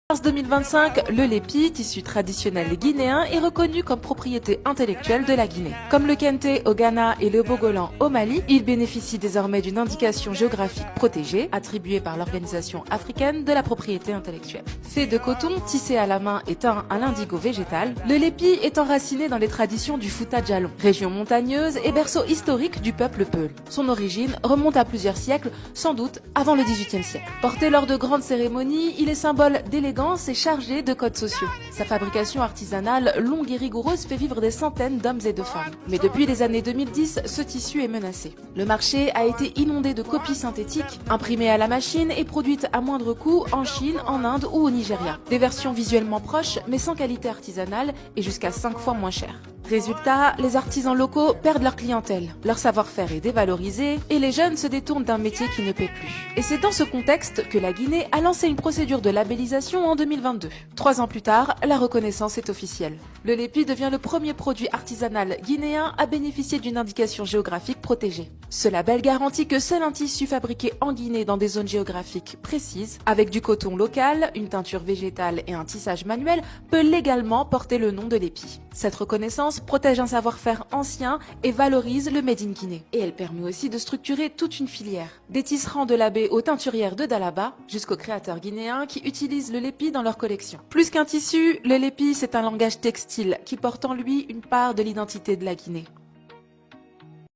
En mars 2025, le lépi, tissu traditionnel guinéen, est reconnu comme propriété intellectuelle de la Guinée. Comme le kente au Ghana et le bogolan au Mali, il bénéficie désormais d'une indication géographique protégée, attribuée par l'Organisation africaine de la propriété intellectuelle. Fait de coton, tissé à la main et teint à l'indigo végétal, le lépi est enraciné dans les traditions du Fouta Djallon, région montagneuse et berceau historique du peuple Peul. Son origine remonte à plusieurs siècles, sans doute avant le XVIIIe siècle. Porté lors de grandes cérémonies, il est symbole d'élégance et chargé de codes sociaux. Sa fabrication artisanale longue et rigoureuse fait vivre des centaines d'hommes et de femmes. Mais depuis les années 2010, ce tissu est menacé. Le marché a été inondé de copies synthétiques, imprimées à la machine et produites à moindre coût en Chine, en Inde ou au Nigeria. Des versions visuellement proches, mais sans qualité artisanale et jusqu'à 5 fois moins chères. Résultat, les artisans locaux perdent leur clientèle, leur savoir-faire est dévalorisé et les jeunes se détournent d'un métier qui ne paie plus. Et c'est dans ce contexte que la Guinée a lancé une procédure de labellisation en 2022. 3 ans plus tard, la reconnaissance est officielle. Le lépi devient le premier produit artisanal guinéen à bénéficier d'une indication géographique protégée. Ce label garantit que seul un tissu fabriqué en Guinée dans des zones géographiques précises, avec du coton local, une teinture végétale et un tissage manuel, peut légalement porter le nom de lépi. Cette reconnaissance protège un savoir-faire ancien et valorise le Made in Guinée. Et elle permet aussi de structurer toute une filière. Des tisserands de l'abbé aux teinturières de Dalaba, jusqu'aux créateurs guinéens qui utilisent le lépi dans leur collection. Plus qu'un tissu, le lépi c'est un langage textile qui porte en lui une part de l'identité de la Guinée.